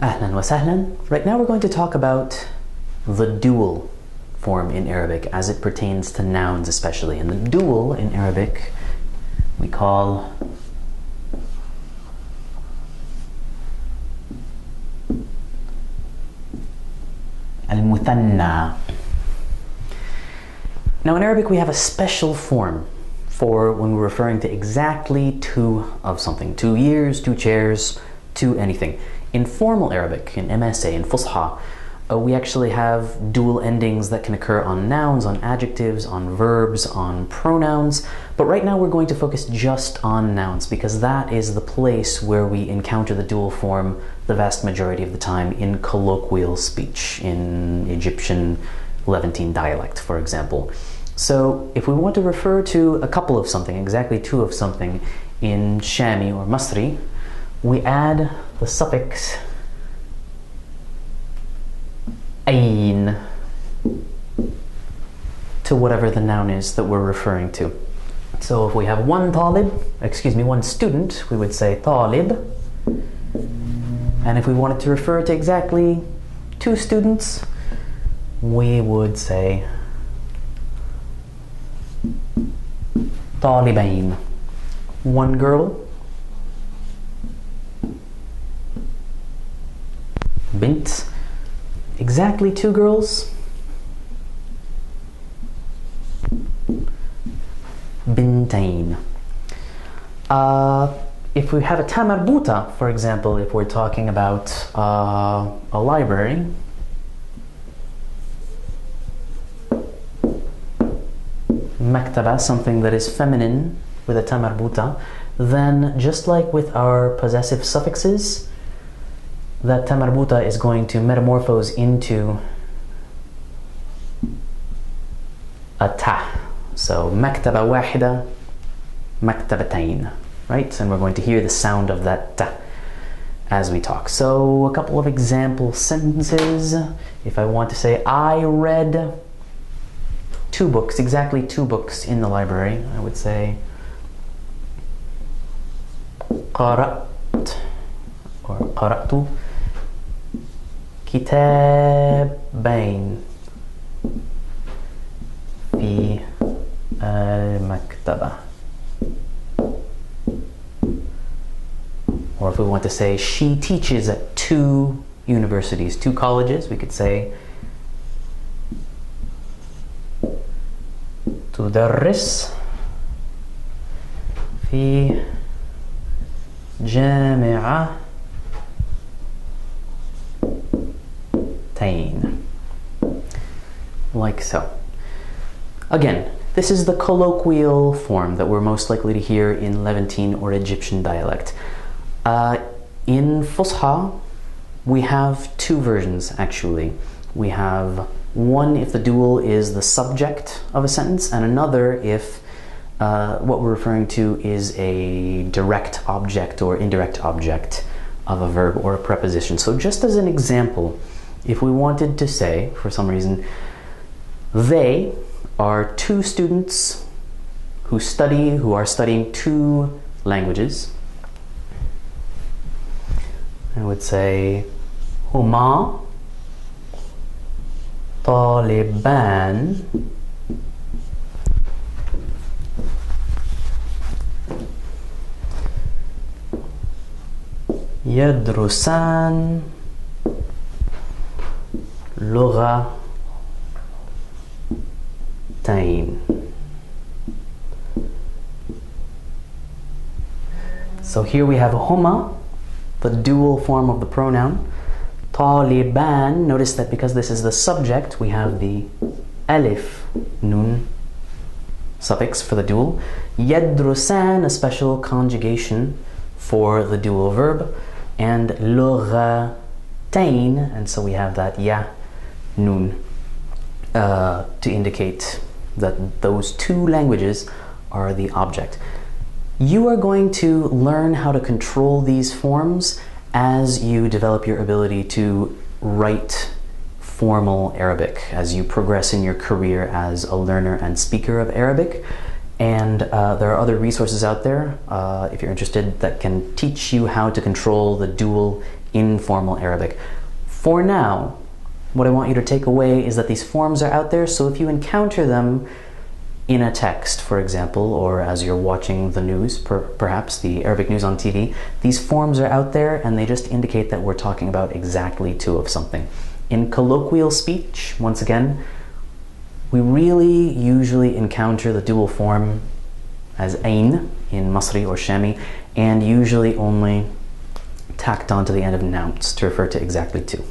Ahlan wa sahlan. Right now we're going to talk about the dual form in Arabic as it pertains to nouns especially. And the dual in Arabic we call al-muthanna. Now in Arabic we have a special form for when we're referring to exactly two of something. 2 years, 2 chairs, 2 anything. In formal Arabic, in MSA, in Fusha, we actually have dual endings that can occur on nouns, on adjectives, on verbs, on pronouns. But right now we're going to focus just on nouns because that is the place where we encounter the dual form the vast majority of the time in colloquial speech, in Egyptian Levantine dialect, for example. So if we want to refer to a couple of something, exactly 2 of something, in Shami or Masri, we add the suffix ayn to whatever the noun is that we're referring to. So if we have one student, we would say talib. And if we wanted to refer to exactly 2 students, we would say talibain. 1 girl, bint. Exactly 2 girls, bintain. If we have a ta marbuta, for example, if we're talking about a library, maktaba, something that is feminine with a ta marbuta, then just like with our possessive suffixes, that ta marbuta is going to metamorphose into a ta. So maktaba wahida, maktabatain, right? And we're going to hear the sound of that ta as we talk. So a couple of example sentences. If I want to say I read 2 books, exactly 2 books in the library, I would say قرأت or قرأت كتابين في المكتبة. Or if we want to say she teaches at 2 universities, 2 colleges, we could say تدرس في جامعة like so. Again, this is the colloquial form that we're most likely to hear in Levantine or Egyptian dialect. In Fusha, we have 2 versions actually. We have one if the dual is the subject of a sentence, and another if what we're referring to is a direct object or indirect object of a verb or a preposition. So just as an example, if we wanted to say, for some reason, they are 2 students who are studying 2 languages, I would say هما طالبان يدرسان لغتين. So here we have huma, the dual form of the pronoun. Taliban, notice that because this is the subject, we have the alif nun suffix for the dual. Yadrusan, a special conjugation for the dual verb, and lughatain, and so we have that ya nun to indicate that those 2 languages are the object. You are going to learn how to control these forms as you develop your ability to write formal Arabic, as you progress in your career as a learner and speaker of Arabic. And there are other resources out there, if you're interested, that can teach you how to control the dual informal Arabic. For now, what I want you to take away is that these forms are out there, so if you encounter them in a text, for example, or as you're watching the news, perhaps the Arabic news on TV, these forms are out there and they just indicate that we're talking about exactly two of something. In colloquial speech, once again, we really usually encounter the dual form as ain in Masri or Shami, and usually only tacked onto the end of nouns to refer to exactly two.